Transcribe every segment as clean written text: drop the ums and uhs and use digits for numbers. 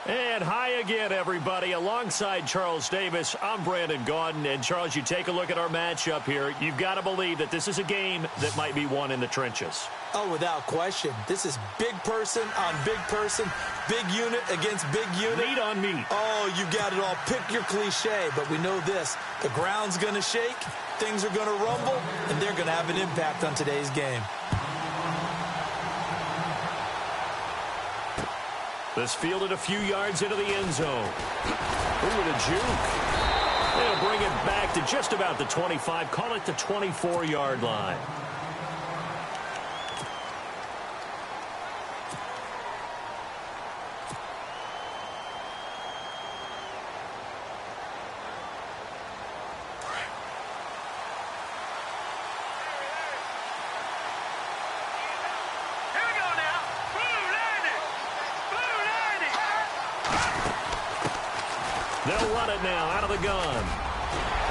And hi again, everybody. Alongside Charles Davis, I'm Brandon Gaudin. And, Charles, you take a look at our matchup here. You've got to believe that this is a game that might be won in the trenches. Oh, without question. This is big person on big person, big unit against big unit. Meat on meat. Oh, you got it all. Pick your cliche, but we know this. The ground's going to shake, things are going to rumble, and they're going to have an impact on today's game. This fielded a few yards into the end zone. Ooh, with a juke. They'll bring it back to just about the 25. Call it the 24-yard line. They'll run it now out of the gun.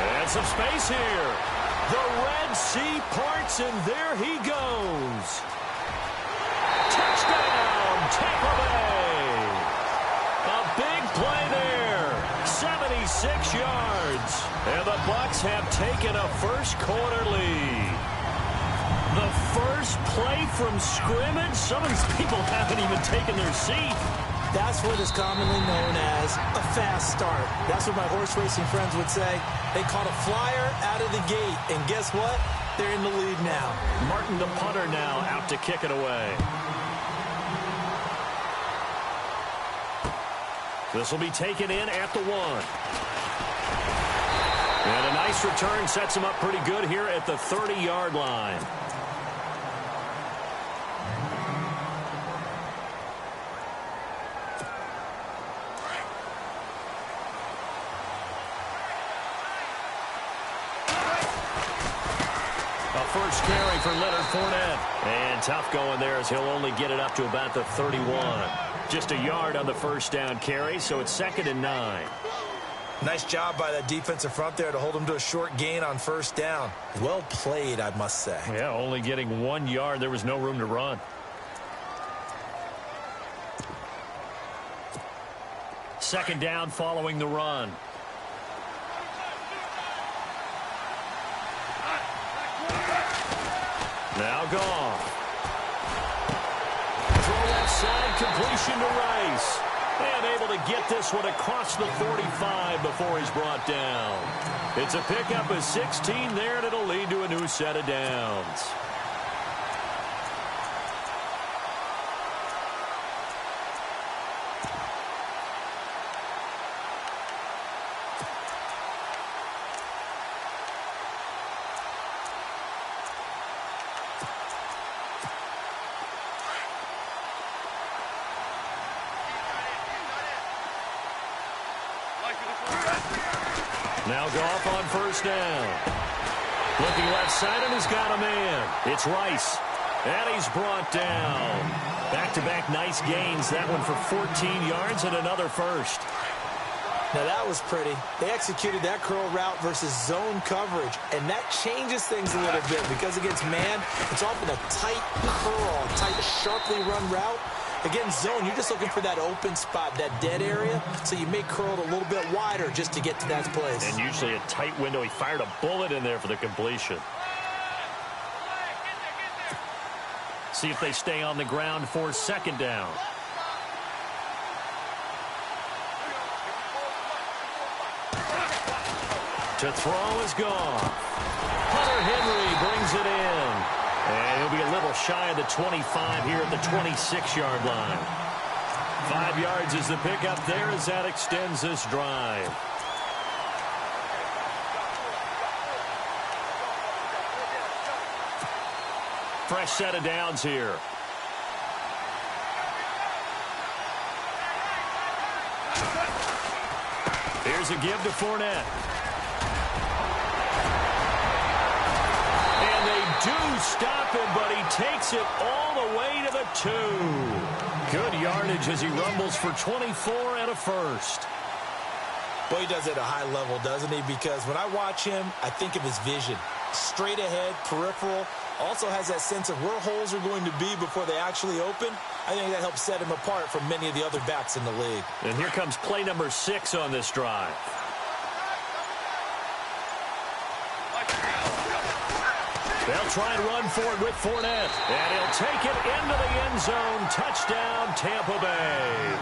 And some space here. The Red Sea parts, and there he goes. Touchdown, Tampa Bay. A big play there. 76 yards. And the Bucs have taken a first-quarter lead. The first play from scrimmage. Some of these people haven't even taken their seat. That's what is commonly known as a fast start. That's what my horse racing friends would say. They caught a flyer out of the gate, and guess what? They're in the lead now. Martin, the punter, now out to kick it away. This will be taken in at the 1. And a nice return sets him up pretty good here at the 30-yard line. First carry for Leonard Fournette. And tough going there as he'll only get it up to about the 31. Just a yard on the first down carry, so it's 2nd and 9. Nice job by that defensive front there to hold him to a short gain on first down. Well played, I must say. Yeah, only getting 1 yard. There was no room to run. Second down following the run. Now gone. Throw left side, completion to Rice. And able to get this one across the 45 before he's brought down. It's a pickup of 16 there, and it'll lead to a new set of downs. Now Goff on first down. Looking left side, and he's got a man. It's Rice. And he's brought down. Back-to-back nice gains. That one for 14 yards and another first. Now that was pretty. They executed that curl route versus zone coverage, and that changes things a little bit because against man, it's often a tight curl, tight, sharply run route. Against zone, you're just looking for that open spot, that dead area, so you may curl it a little bit wider just to get to that place. And usually a tight window. He fired a bullet in there for the completion. See if they stay on the ground for second down. To throw is gone. Hunter Henry brings it in. And he'll be a little shy of the 25 here at the 26-yard line. 5 yards is the pickup there as that extends this drive. Fresh set of downs here. Here's a give to Fournette. And they do stop him, but he takes it all the way to the 2. Good yardage as he rumbles for 24 and a first. Well, he does it at a high level, doesn't he? Because when I watch him, I think of his vision. Straight ahead, peripheral, also has that sense of where holes are going to be before they actually open. I think that helps set him apart from many of the other backs in the league. And here comes play number 6 on this drive. They'll try and run for it with Fournette. And he'll take it into the end zone. Touchdown, Tampa Bay.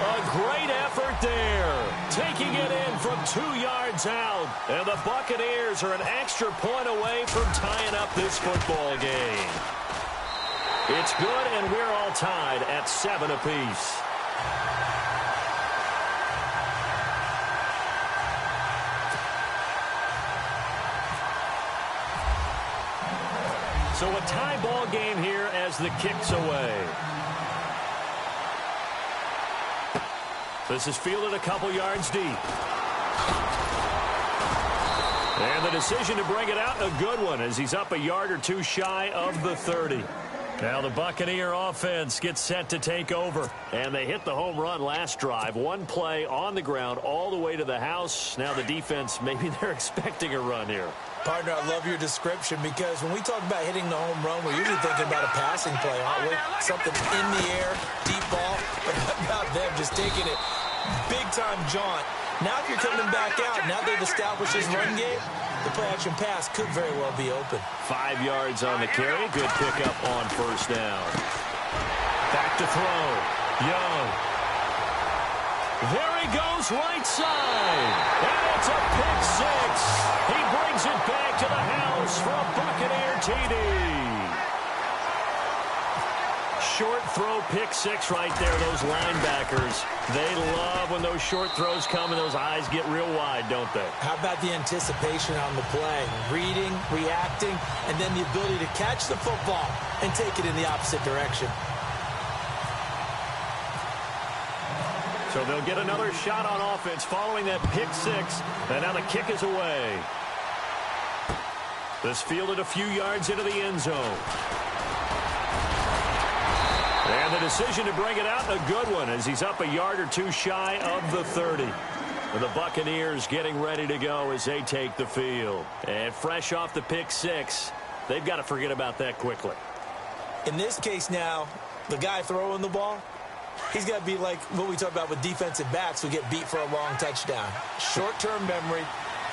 A great effort there. Taking it in from 2 yards out. And the Buccaneers are an extra point away from tying up this football game. It's good, and we're all tied at 7 apiece. So a tie ball game here as the kick's away. This is fielded a couple yards deep. And the decision to bring it out, a good one, as he's up a yard or 2 shy of the 30. Now the Buccaneer offense gets set to take over. And they hit the home run last drive. 1 play on the ground all the way to the house. Now the defense, maybe they're expecting a run here. Partner, I love your description, because when we talk about hitting the home run, we're usually thinking about a passing play, aren't we? Something in the air, deep ball, but how about them just taking it big-time jaunt. Now if you're coming back out, now they've established this run game, the play-action pass could very well be open. 5 yards on the carry. Good pickup on first down. Back to throw. Young. There he goes, right side. And it's a pick 6. He brings it back to the house for a Buccaneer TD. Short throw, pick 6 right there. Those linebackers, they love when those short throws come and those eyes get real wide, don't they? How about the anticipation on the play? Reading, reacting, and then the ability to catch the football and take it in the opposite direction. So they'll get another shot on offense following that pick 6. And now the kick is away. This fielded a few yards into the end zone. And the decision to bring it out, a good one, as he's up a yard or 2 shy of the 30. And the Buccaneers getting ready to go as they take the field. And fresh off the pick 6, they've got to forget about that quickly. In this case now, the guy throwing the ball, he's got to be like what we talk about with defensive backs who get beat for a long touchdown. Short-term memory,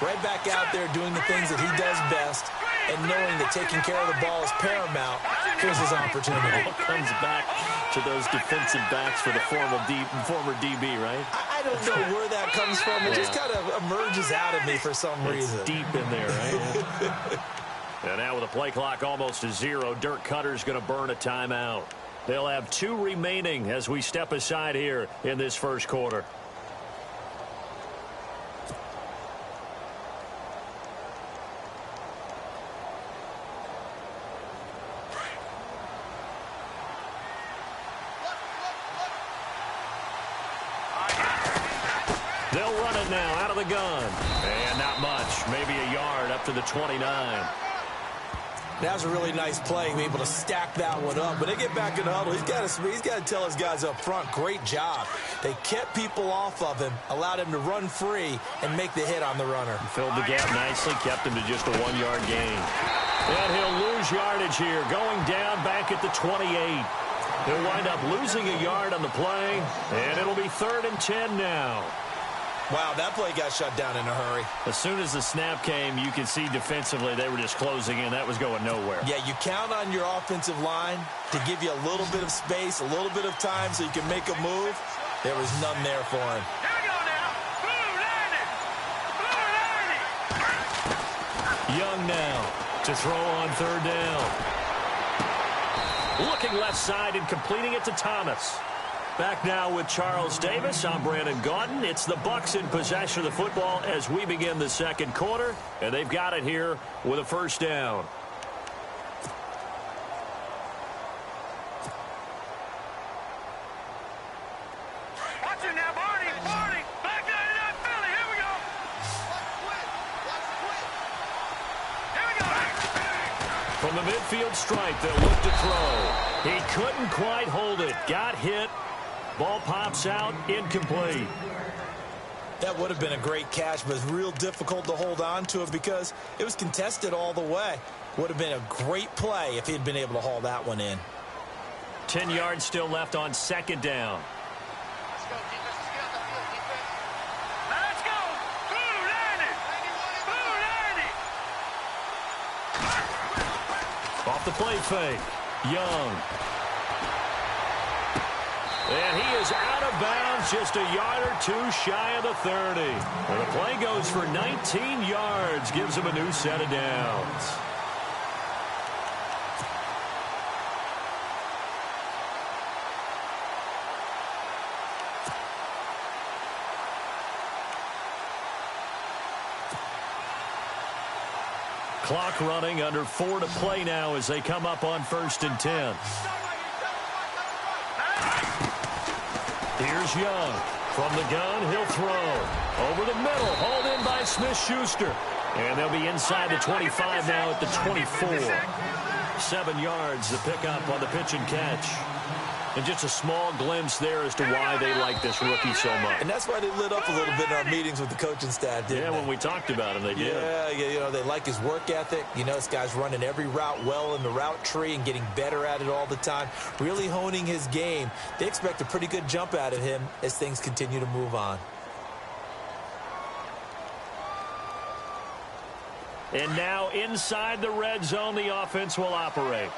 right back out there doing the things that he does best, and knowing that taking care of the ball is paramount. Here's his opportunity. It comes back to those defensive backs for the former DB, right? I don't know where that comes from. It just kind of emerges out of me for some reason. It's deep in there, right? And now with the play clock almost to 0, Dirk Cutter's going to burn a timeout. They'll have 2 remaining as we step aside here in this first quarter. They'll run it now out of the gun. And not much, maybe a yard up to the 29. That was a really nice play, able to stack that one up. When they get back in the huddle, he's got to tell his guys up front, great job. They kept people off of him, allowed him to run free, and make the hit on the runner. Filled the gap nicely, kept him to just a 1-yard gain. And he'll lose yardage here, going down back at the 28. He'll wind up losing a yard on the play, and it'll be 3rd and 10 now. Wow, that play got shut down in a hurry. As soon as the snap came, you could see defensively they were just closing in. That was going nowhere. Yeah, you count on your offensive line to give you a little bit of space, a little bit of time so you can make a move. There was none there for him. Here we go now. Blue 90. Young now to throw on 3rd down. Looking left side and completing it to Thomas. Back now with Charles Davis. I'm Brandon Gaudin. It's the Bucs in possession of the football as we begin the second quarter. And they've got it here with a 1st down. Watch it now, Barney. Back 99, Philly. Here we go. Here we go. From the midfield stripe, they'll look to throw. He couldn't quite hold it. Got hit. Ball pops out, incomplete. That would have been a great catch, but it's real difficult to hold on to it because it was contested all the way. Would have been a great play if he had been able to haul that one in. 10 yards still left on second down. Let's go. Blue landed. Blue landed. Off the play fake. Young. And he is out of bounds, just a yard or two shy of the 30. And the play goes for 19 yards, gives him a new set of downs. Clock running, under 4 to play now as they come up on 1st and 10. Here's Young. From the gun, he'll throw. Over the middle, hauled in by Smith-Schuster. And they'll be inside the 25 now at the 24. 7 yards, the pickup on the pitch and catch. And just a small glimpse there as to why they like this rookie so much. And that's why they lit up a little bit in our meetings with the coaching staff, didn't they? When we talked about him, they did. Yeah, they like his work ethic. This guy's running every route well in the route tree and getting better at it all the time, really honing his game. They expect a pretty good jump out of him as things continue to move on. And now inside the red zone, the offense will operate.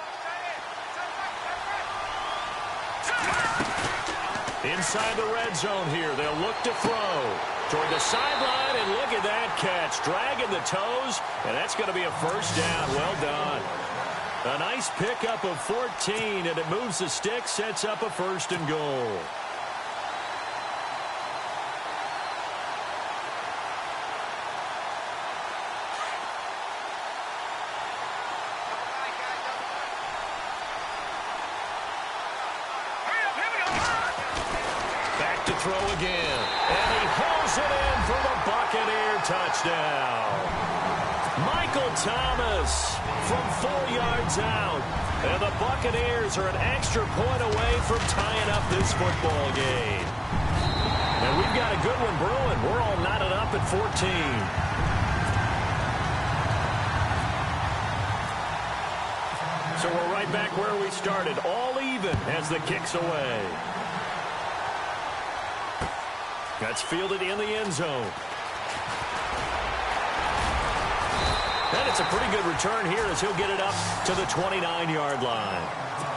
Inside the red zone here, they'll look to throw toward the sideline, and look at that catch, dragging the toes, and that's going to be a first down. Well done. A nice pickup of 14, and it moves the stick, sets up a 1st and goal. Throw again, and he pulls it in for the Buccaneer touchdown. Michael Thomas from 4 yards out, and the Buccaneers are an extra point away from tying up this football game. And we've got a good one brewing. We're all knotted up at 14. So we're right back where we started, all even as the kick's away. That's fielded in the end zone. And it's a pretty good return here as he'll get it up to the 29-yard line.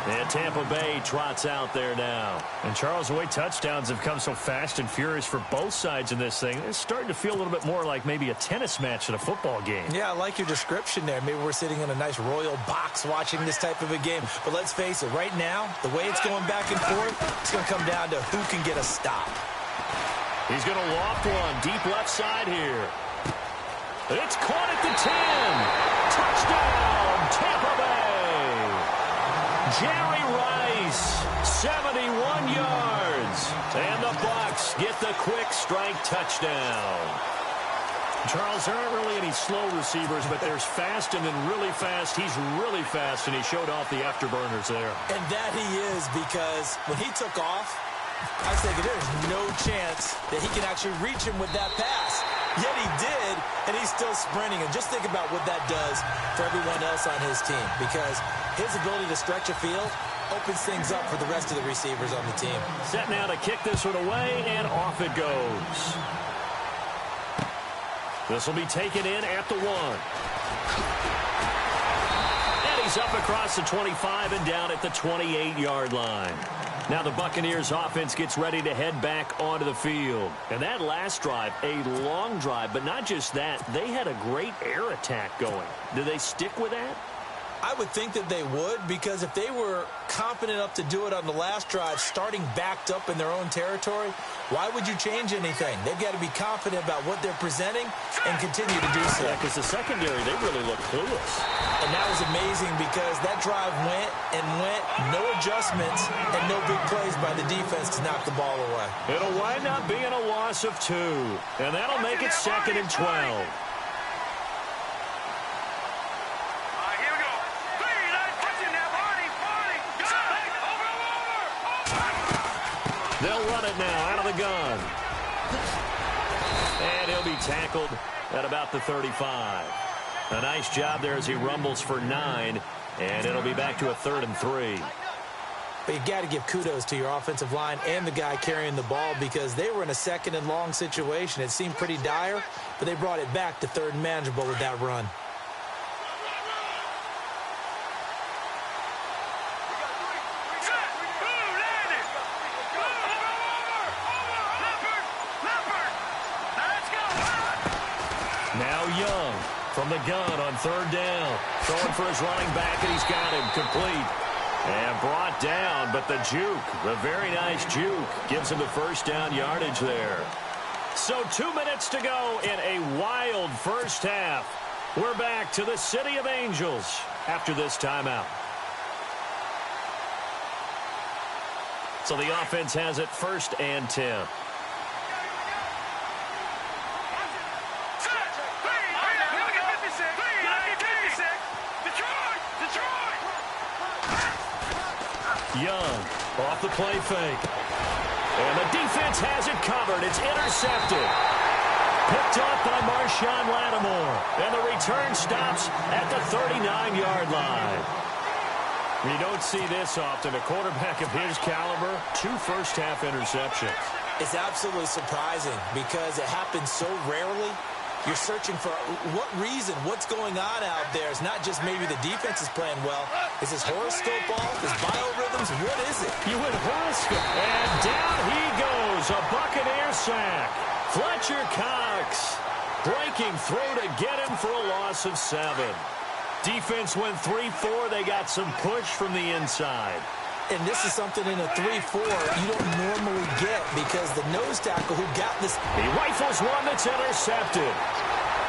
And Tampa Bay trots out there now. And Charles, the way touchdowns have come so fast and furious for both sides in this thing, it's starting to feel a little bit more like maybe a tennis match in a football game. Yeah, I like your description there. Maybe we're sitting in a nice royal box watching this type of a game. But let's face it, right now, the way it's going back and forth, it's going to come down to who can get a stop. He's going to loft one deep left side here. It's caught at the 10. Touchdown, Tampa Bay. Jerry Rice, 71 yards. And the Bucs get the quick strike touchdown. Charles, there aren't really any slow receivers, but there's fast and then really fast. He's really fast, and he showed off the afterburners there. And that he is, because when he took off, I was thinking there's no chance that he can actually reach him with that pass. Yet he did, and he's still sprinting. And just think about what that does for everyone else on his team, because his ability to stretch a field opens things up for the rest of the receivers on the team. Set now to kick this one away, and off it goes. This will be taken in at the 1. And he's up across the 25 and down at the 28-yard line. Now the Buccaneers offense gets ready to head back onto the field. And that last drive, a long drive, but not just that, they had a great air attack going. Do they stick with that? I would think that they would, because if they were confident enough to do it on the last drive, starting backed up in their own territory, why would you change anything? They've got to be confident about what they're presenting and continue to do so. Yeah, because the secondary, they really look clueless. And that was amazing, because that drive went and went, no adjustments, and no big plays by the defense to knock the ball away. It'll wind up being a loss of 2, and that'll make it 2nd and 12. They'll run it now out of the gun. And he'll be tackled at about the 35. A nice job there as he rumbles for 9, and it'll be back to a 3rd and 3. But you got to give kudos to your offensive line and the guy carrying the ball because they were in a 2nd and long situation. It seemed pretty dire, but they brought it back to 3rd and manageable with that run. Now Young from the gun on 3rd down. Throwing for his running back, and he's got him complete. And brought down, but the juke, the very nice juke, gives him the 1st down yardage there. So 2 minutes to go in a wild first half. We're back to the City of Angels after this timeout. So the offense has it 1st and 10. Young off the play fake. And the defense has it covered. It's intercepted. Picked off by Marshawn Lattimore. And the return stops at the 39-yard line. You don't see this often. A quarterback of his caliber, 2 first-half interceptions. It's absolutely surprising because it happens so rarely. You're searching for what reason, what's going on out there. It's not just maybe the defense is playing well. Is his horoscope off? His biorhythms? What is it? You went horoscope. And down he goes. A Buccaneer sack. Fletcher Cox breaking through to get him for a loss of 7. Defense went 3-4. They got some push from the inside. And this is something in a 3-4 you don't normally get because the nose tackle who got this. He rifles one that's intercepted.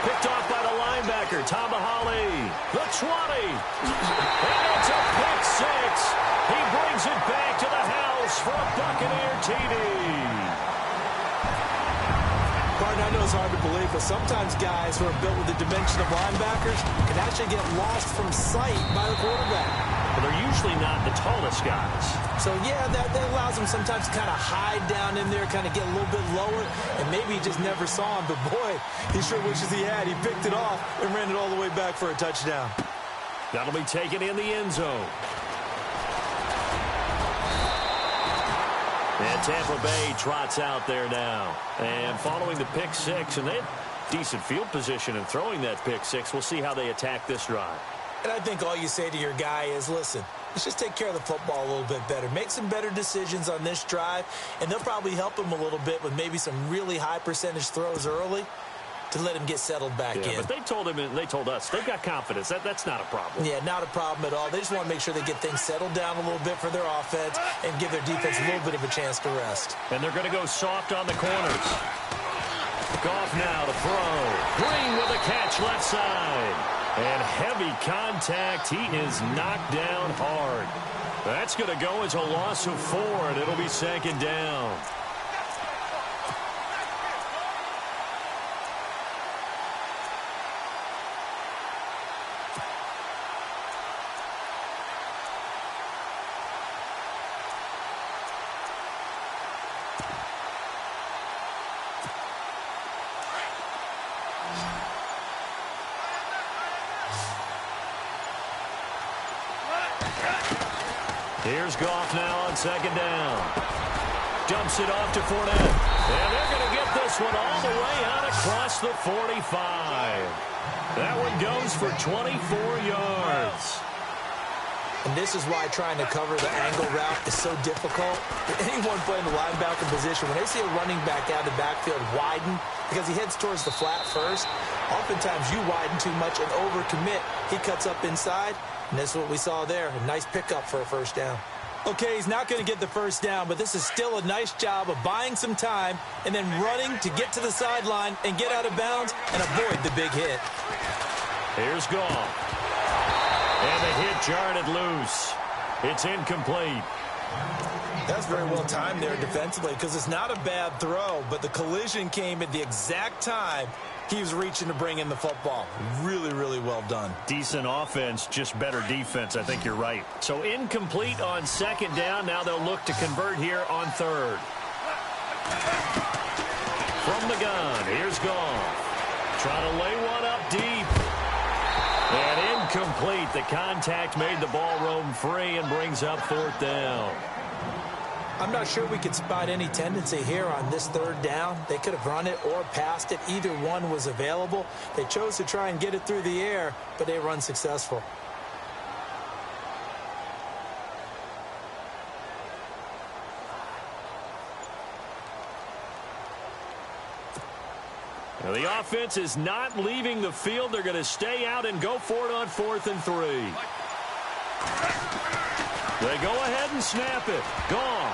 Picked off by the linebacker, Tamahali. The 20. And it's a pick 6. He brings it back to the house for a Buccaneer TD. Pardon, I know it's hard to believe, but sometimes guys who are built with the dimension of linebackers can actually get lost from sight by the quarterback. But they're usually not the tallest guys. So, yeah, that allows them sometimes to kind of hide down in there, kind of get a little bit lower, and maybe he just never saw him. But, boy, he sure wishes he had. He picked it off and ran it all the way back for a touchdown. That'll be taken in the end zone. And Tampa Bay trots out there now. And following the pick 6, and they had decent field position in throwing that pick 6. We'll see how they attack this drive. And I think all you say to your guy is, listen, let's just take care of the football a little bit better. Make some better decisions on this drive, and they'll probably help him a little bit with maybe some really high percentage throws early to let him get settled back in. But they told him, and they told us, they've got confidence. That's not a problem. Yeah, not a problem at all. They just want to make sure they get things settled down a little bit for their offense and give their defense a little bit of a chance to rest. And they're going to go soft on the corners. Goff now to throw. Green with a catch left side. And heavy contact. He is knocked down hard. That's going to go as a loss of 4, and it'll be 2nd down. Here's Goff now on 2nd down. Dumps it off to Fournette. And they're going to get this one all the way out across the 45. That one goes for 24 yards. And this is why trying to cover the angle route is so difficult. Anyone playing the linebacker position, when they see a running back out of the backfield widen, because he heads towards the flat first, oftentimes you widen too much and overcommit. He cuts up inside, and that's what we saw there. A nice pickup for a 1st down. Okay, he's not going to get the 1st down, but this is still a nice job of buying some time and then running to get to the sideline and get out of bounds and avoid the big hit. Here's Goff. And the hit jarred loose. It's incomplete. That's very well timed there defensively because it's not a bad throw, but the collision came at the exact time he was reaching to bring in the football. Really, really well done. Decent offense, just better defense. I think you're right. So incomplete on 2nd down. Now they'll look to convert here on 3rd. From the gun, here's Goff. Trying to lay one up deep. And incomplete. The contact made the ball roam free and brings up fourth down. I'm not sure we could spot any tendency here on this third down. They could have run it or passed it. Either one was available. They chose to try and get it through the air, but they were unsuccessful. Now the offense is not leaving the field. They're going to stay out and go for it on 4th and 3. They go ahead and snap it. Gone.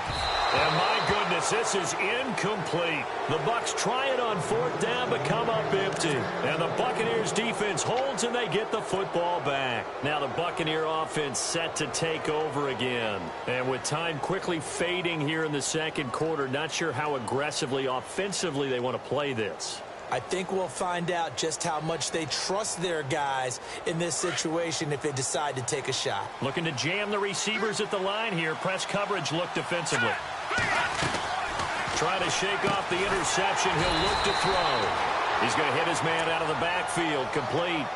And my goodness, this is incomplete. The Bucs try it on 4th down, but come up empty. And the Buccaneers defense holds, and they get the football back. Now the Buccaneer offense set to take over again. And with time quickly fading here in the second quarter, not sure how aggressively, offensively they want to play this. I think we'll find out just how much they trust their guys in this situation if they decide to take a shot. Looking to jam the receivers at the line here. Press coverage look defensively. Try to shake off the interception. He'll look to throw. He's going to hit his man out of the backfield. Complete.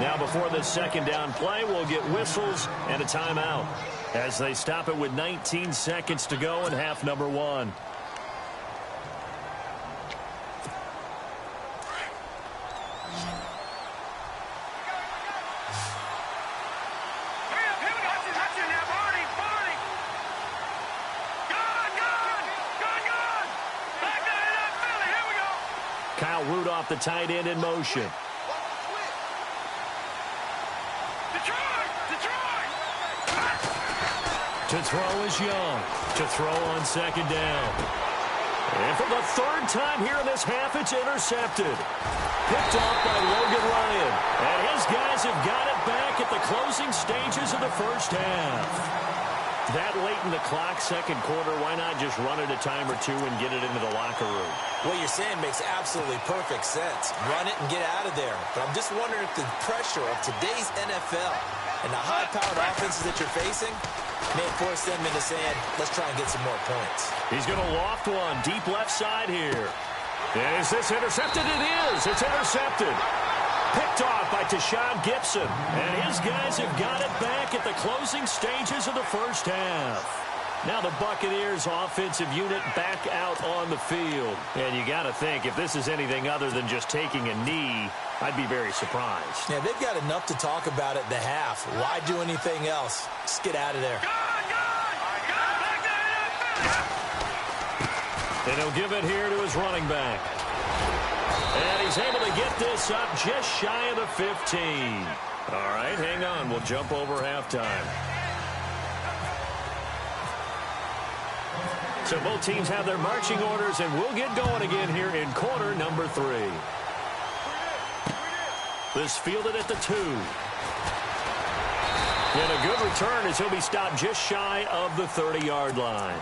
Now before this second down play, we'll get whistles and a timeout as they stop it with 19 seconds to go in half number 1. Kyle Rudolph, the tight end, in motion. To throw is Young. To throw on second down. And for the third time here in this half, it's intercepted. Picked off by Logan Ryan. And his guys have got it back at the closing stages of the first half. That late in the clock, second quarter, why not just run it a time or two and get it into the locker room? What you're saying makes absolutely perfect sense. Run it and get out of there. But I'm just wondering if the pressure of today's NFL and the high-powered offenses that you're facing may force them into saying, let's try and get some more points. He's going to loft one deep left side here. And is this intercepted? It is. It's intercepted. Picked off by Tashawn Gibson. And his guys have got it back at the closing stages of the first half. Now the Buccaneers offensive unit back out on the field. And you got to think, if this is anything other than just taking a knee, I'd be very surprised. Yeah, they've got enough to talk about at the half. Why do anything else? Just get out of there. And he'll give it here to his running back. And he's able to get this up just shy of the 15. All right, hang on. We'll jump over halftime. So both teams have their marching orders, and we'll get going again here in quarter number 3. This fielded at the 2. And a good return as he'll be stopped just shy of the 30-yard line.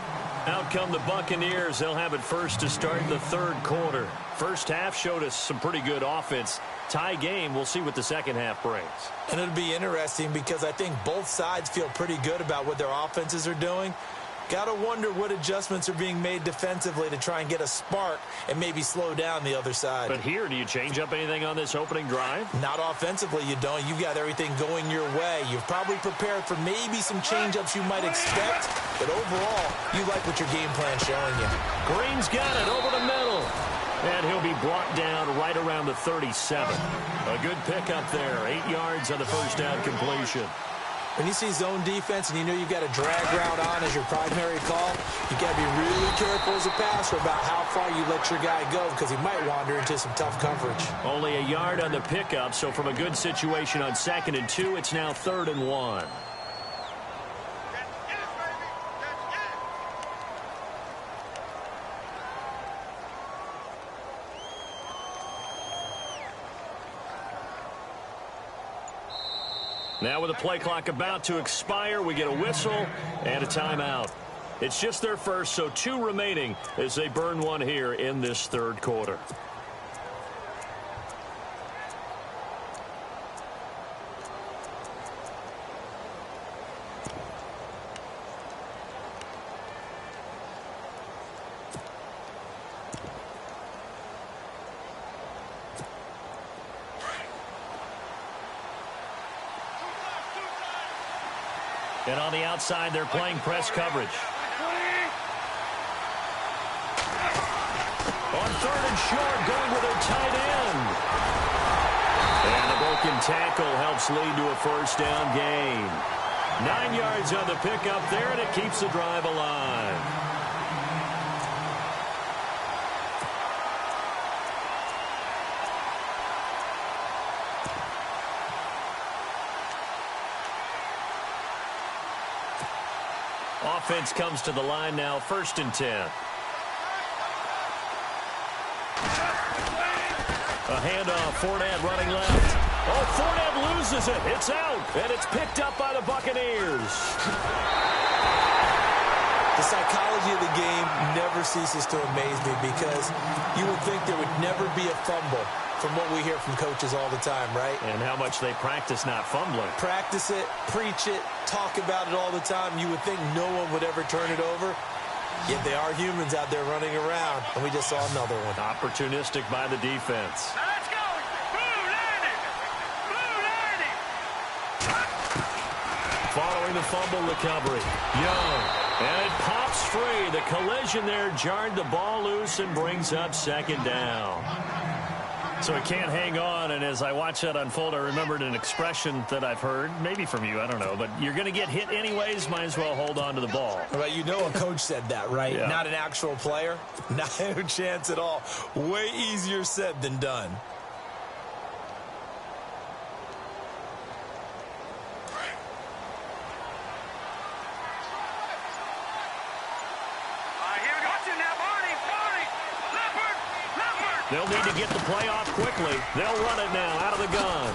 Out come the Buccaneers. They'll have it first to start the third quarter. First half showed us some pretty good offense. Tie game. We'll see what the second half brings. And it'll be interesting because I think both sides feel pretty good about what their offenses are doing. Got to wonder what adjustments are being made defensively to try and get a spark and maybe slow down the other side. But here, do you change up anything on this opening drive? Not offensively, you don't. You've got everything going your way. You've probably prepared for maybe some change-ups you might expect, but overall, you like what your game plan's showing you. Green's got it over the middle. And he'll be brought down right around the 37. A good pickup there. 8 yards on the first down completion. When you see zone defense and you know you've got a drag route on as your primary call, you got to be really careful as a passer about how far you let your guy go because he might wander into some tough coverage. Only a yard on the pickup, so from a good situation on 2nd and 2, it's now 3rd and 1. Now with the play clock about to expire, we get a whistle and a timeout. It's just their first, so 2 remaining as they burn one here in this third quarter. And on the outside, they're playing press coverage. On 3rd and short, going with their tight end. And the broken tackle helps lead to a first down gain. 9 yards on the pickup there, and it keeps the drive alive. Offense comes to the line now, 1st and 10. A handoff, Fournette running left. Oh, Fournette loses it. It's out, and it's picked up by the Buccaneers. The psychology of the game never ceases to amaze me because you would think there would never be a fumble from what we hear from coaches all the time, right? And how much they practice not fumbling. Practice it, preach it, talk about it all the time. You would think no one would ever turn it over. Yet they are humans out there running around, and we just saw another one. Opportunistic by the defense. Let's go. Blue landing. Blue landing. Following the fumble recovery, Young. And it pops free. The collision there jarred the ball loose and brings up 2nd down. So it can't hang on, and as I watch that unfold, I remembered an expression that I've heard, maybe from you, I don't know, but you're going to get hit anyways, might as well hold on to the ball. Well, you know a coach said that, right? Yeah. Not an actual player. Not a chance at all. Way easier said than done. They'll need to get the play off quickly. They'll run it now out of the gun.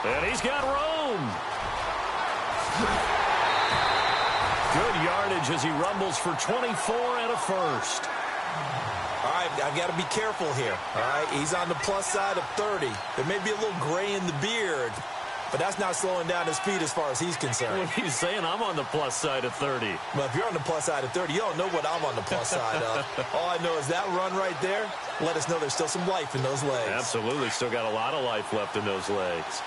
And he's got room. Good yardage as he rumbles for 24 and a first. All right, I've got to be careful here. All right, he's on the plus side of 30. There may be a little gray in the beard, but that's not slowing down his speed as far as he's concerned. Well, he's saying I'm on the plus side of 30. Well, if you're on the plus side of 30, you don't know what I'm on the plus side of. All I know is that run right there let us know there's still some life in those legs. Absolutely, still got a lot of life left in those legs.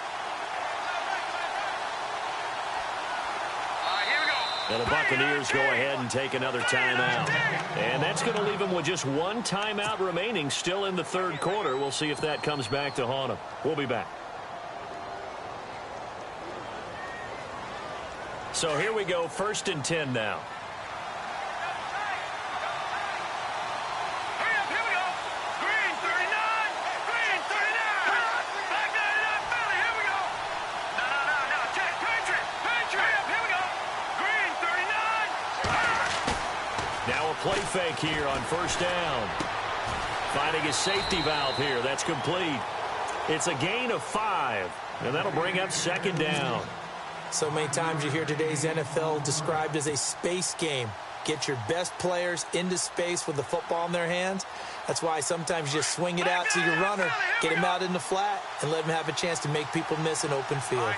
And the Buccaneers go ahead and take another timeout. And that's going to leave them with just 1 timeout remaining still in the 3rd quarter. We'll see if that comes back to haunt them. We'll be back. So here we go, 1st and 10 now. Play fake here on 1st down. Finding his safety valve here. That's complete. It's a gain of 5, and that'll bring up 2nd down. So many times you hear today's NFL described as a space game. Get your best players into space with the football in their hands. That's why sometimes you just swing it out to your runner, get him out in the flat, and let him have a chance to make people miss an open field.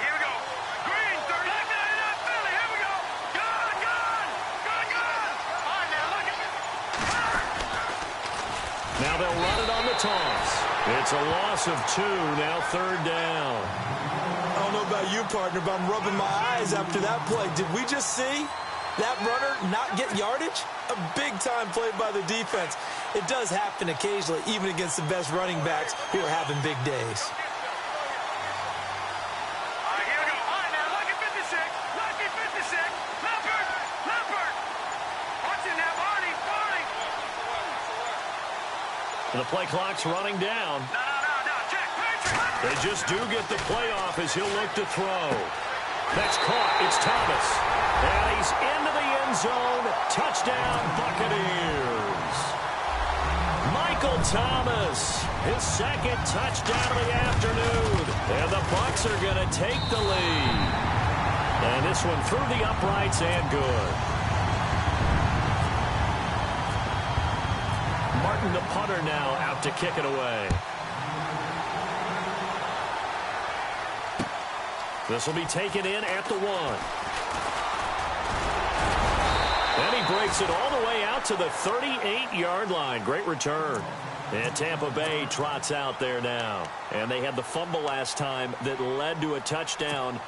Now they'll run it on the toss. It's a loss of 2, now 3rd down. I don't know about you, partner, but I'm rubbing my eyes after that play. Did we just see that runner not get yardage? A big-time play by the defense. It does happen occasionally, even against the best running backs who are having big days. The play clock's running down. They just do get the play off as he'll look to throw. That's caught. It's Thomas. And he's into the end zone. Touchdown, Buccaneers. Michael Thomas, his 2nd touchdown of the afternoon. And the Bucs are going to take the lead. And this one through the uprights and good. Martin, the punter, now out to kick it away. This will be taken in at the 1. And he breaks it all the way out to the 38-yard line. Great return. And Tampa Bay trots out there now. And they had the fumble last time that led to a touchdown.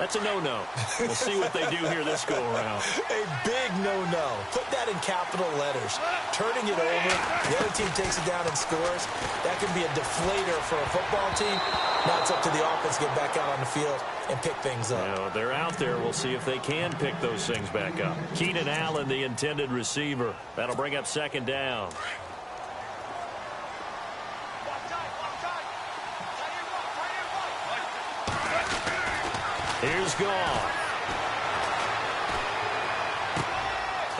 That's a no-no. We'll see what they do here this go-around. A big no-no. Put that in capital letters. Turning it over, the other team takes it down and scores. That can be a deflator for a football team. Now it's up to the offense to get back out on the field and pick things up. You know, they're out there. We'll see if they can pick those things back up. Keenan Allen, the intended receiver. That'll bring up second down. Here's Goff.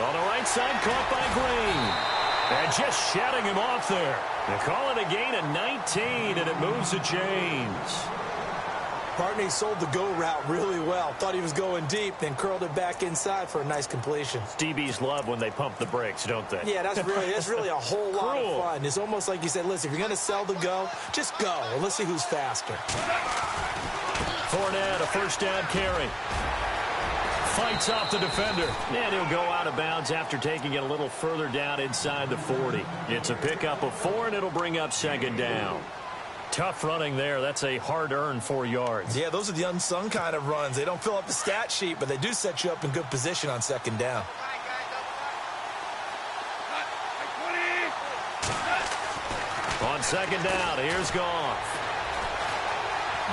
On the right side, caught by Green. And just shutting him off there. They call it a gain of 19, and it moves the chains. Partney sold the go route really well. Thought he was going deep, then curled it back inside for a nice completion. DBs love when they pump the brakes, don't they? Yeah, that's really a whole lot of fun. It's almost like you said, listen, if you're going to sell the go, just go. And let's see who's faster. Fournette, a first down carry. Fights off the defender. And he'll go out of bounds after taking it a little further down inside the 40. It's a pickup of 4, and it'll bring up second down. Tough running there. That's a hard-earned 4 yards. Yeah, those are the unsung kind of runs. They don't fill up the stat sheet, but they do set you up in good position on second down. On second down, here's Goff.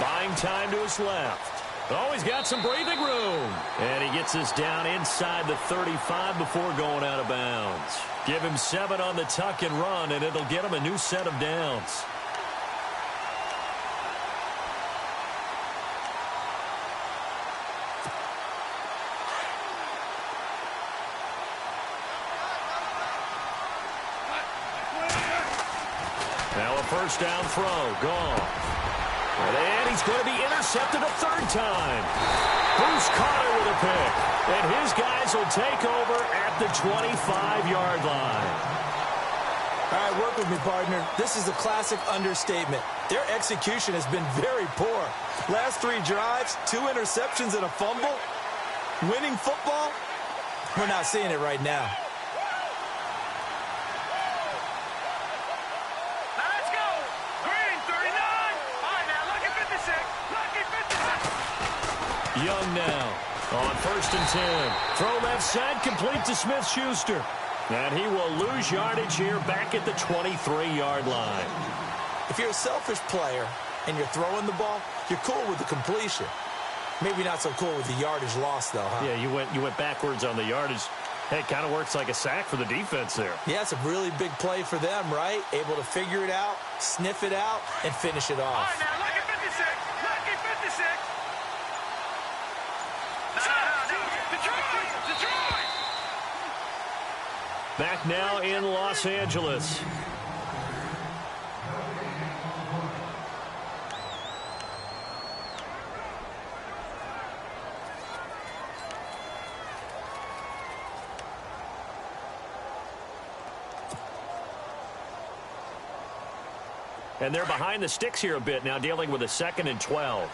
Buying time to his left. Oh, he's got some breathing room. And he gets us down inside the 35 before going out of bounds. Give him 7 on the tuck and run, and it'll get him a new set of downs. Now a first down throw. Gone. And he's going to be intercepted a third time. Bruce caught it with a pick. And his guys will take over at the 25-yard line. All right, work with me, partner. This is a classic understatement. Their execution has been very poor. Last 3 drives, 2 interceptions and a fumble. Winning football? We're not seeing it right now. Young now on first and 10. Throw left side, complete to Smith-Schuster. And he will lose yardage here back at the 23-yard line. If you're a selfish player and you're throwing the ball, you're cool with the completion. Maybe not so cool with the yardage loss, though, huh? Yeah, you went backwards on the yardage. Hey, it kind of works like a sack for the defense there. Yeah, it's a really big play for them, right? Able to figure it out, sniff it out, and finish it off. All right, now, lucky 56. Lucky 56. Detroit! Back now in Los Angeles. And they're behind the sticks here a bit now, dealing with a 2nd and 12.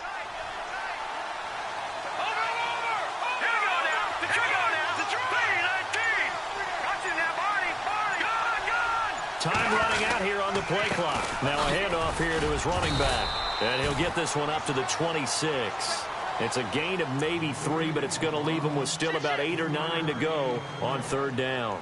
Time running out here on the play clock. Now a handoff here to his running back. And he'll get this one up to the 26. It's a gain of maybe 3, but it's going to leave him with still about 8 or 9 to go on third down.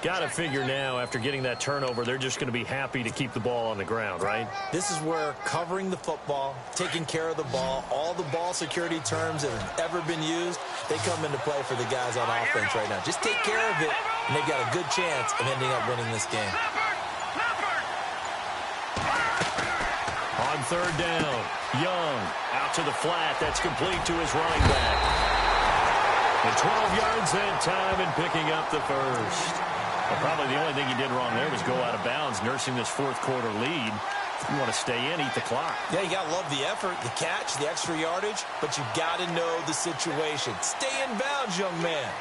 Got to figure now, after getting that turnover, they're just going to be happy to keep the ball on the ground, right? This is where covering the football, taking care of the ball, all the ball security terms that have ever been used, they come into play for the guys on offense right now. Just take care of it, and they've got a good chance of ending up winning this game. On third down, Young out to the flat. That's complete to his running back. And 12 yards that time and picking up the first. Well, probably the only thing he did wrong there was go out of bounds, nursing this fourth-quarter lead. You want to stay in, eat the clock. Yeah, you got to love the effort, the catch, the extra yardage, but you got to know the situation. Stay in bounds, young man.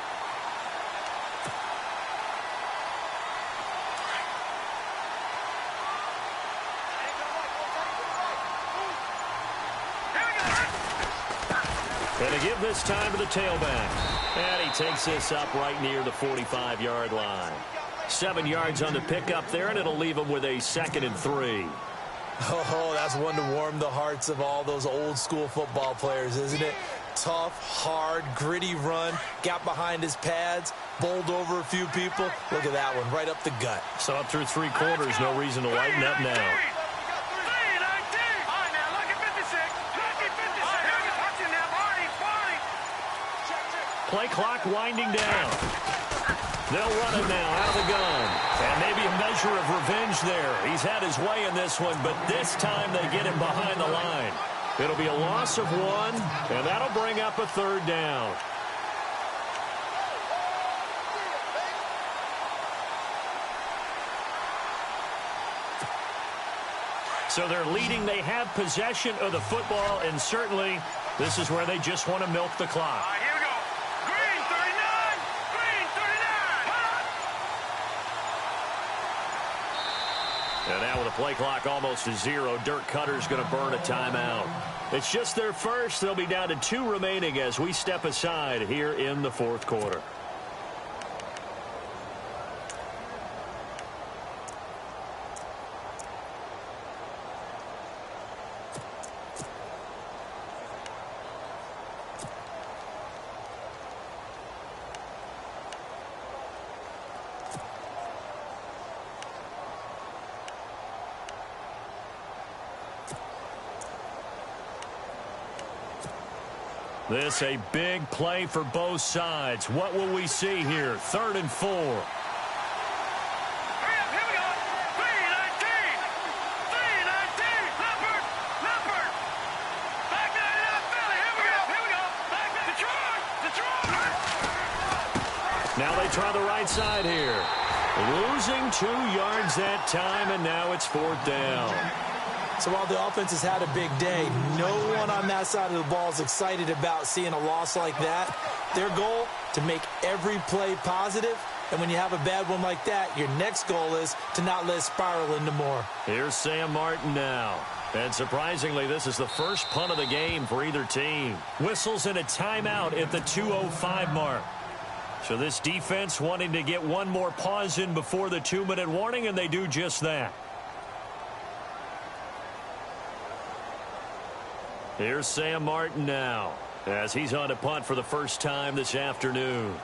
And to give this time to the tailback. And he takes this up right near the 45-yard line. 7 yards on the pickup there, and it'll leave him with a 2nd and 3. Oh, that's one to warm the hearts of all those old-school football players, isn't it? Tough, hard, gritty run. Got behind his pads, bowled over a few people. Look at that one, right up the gut. Saw it through 3 quarters. No reason to lighten up now. Play clock winding down. They'll run it now out of the gun. And maybe a measure of revenge there. He's had his way in this one, but this time they get him behind the line. It'll be a loss of 1, and that'll bring up a 3rd down. So they're leading. They have possession of the football, and certainly this is where they just want to milk the clock. Here we go. Green 39. Green 39. And now with the play clock almost to 0, Dirk Cutter's going to burn a timeout. It's just their first. They'll be down to 2 remaining as we step aside here in the 4th quarter. This a big play for both sides. What will we see here? 3rd and 4. Here we go. 3-19. 3-19. Leopard. Leopard. Back to Philly. Here we go. Back to Detroit. Now they try the right side here. Losing 2 yards that time, and now it's 4th down. So while the offense has had a big day, no one on that side of the ball is excited about seeing a loss like that. Their goal, to make every play positive. And when you have a bad one like that, your next goal is to not let it spiral into more. Here's Sam Martin now. And surprisingly, this is the first punt of the game for either team. Whistles and a timeout at the 2:05 mark. So this defense wanting to get one more pause in before the 2-minute warning, and they do just that. Here's Sam Martin now as he's on to punt for the first time this afternoon.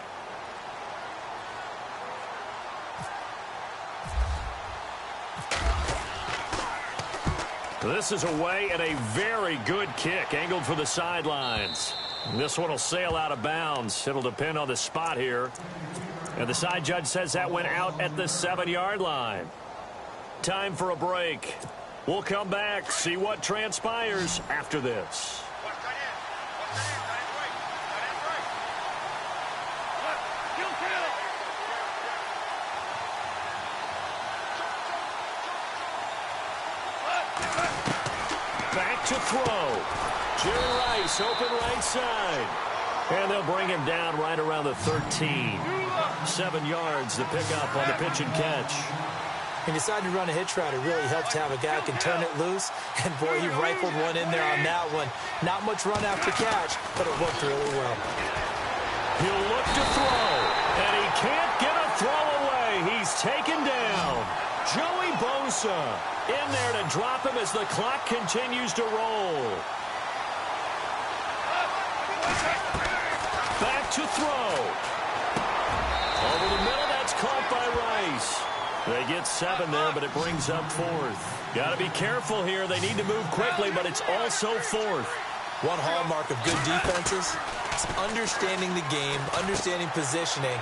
This is away and a very good kick angled for the sidelines. This one will sail out of bounds. It'll depend on the spot here. And the side judge says that went out at the 7-yard line. Time for a break. We'll come back, see what transpires after this. Back to throw. Jerry Rice, open right side. And they'll bring him down right around the 13. 7 yards, the pickup on the pitch and catch. He decided to run a hitch route. It really helps to have a guy who can turn it loose. And, boy, he rifled one in there on that one. Not much run after catch, but it worked really well. He'll look to throw, and he can't get a throw away. He's taken down. Joey Bosa in there to drop him as the clock continues to roll. Back to throw. Over the middle, that's caught by Rice. They get 7 there, but it brings up 4th. Got to be careful here. They need to move quickly, but it's also 4th. One hallmark of good defenses is understanding the game, understanding positioning,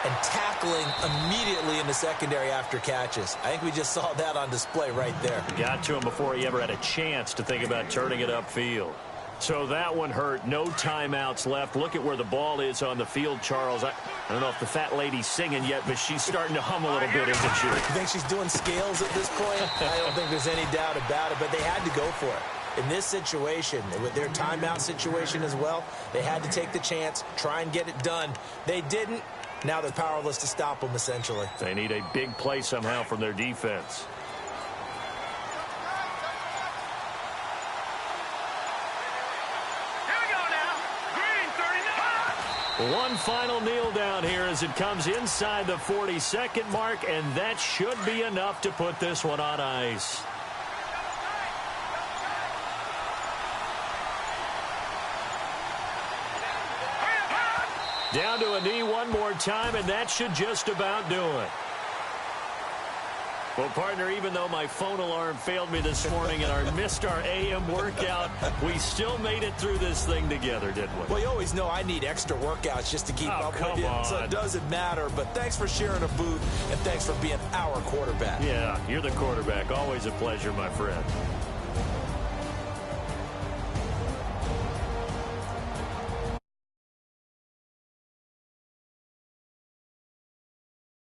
and tackling immediately in the secondary after catches. I think we just saw that on display right there. Got to him before he ever had a chance to think about turning it upfield. So that one hurt. No timeouts left. Look at where the ball is on the field, Charles. I don't know if the fat lady's singing yet, but she's starting to hum a little bit, isn't she? You think she's doing scales at this point? I don't think there's any doubt about it, but they had to go for it. In this situation, with their timeout situation as well, they had to take the chance, try and get it done. They didn't. Now they're powerless to stop them, essentially. They need a big play somehow from their defense. One final kneel down here as it comes inside the 42nd mark, and that should be enough to put this one on ice. Down to a knee one more time, and that should just about do it. Well, partner, even though my phone alarm failed me this morning and I missed our AM workout, we still made it through this thing together, didn't we? Well, you always know I need extra workouts just to keep up with you, on. so it doesn't matter. But thanks for sharing a booth, and thanks for being our quarterback. Yeah, you're the quarterback. Always a pleasure, my friend.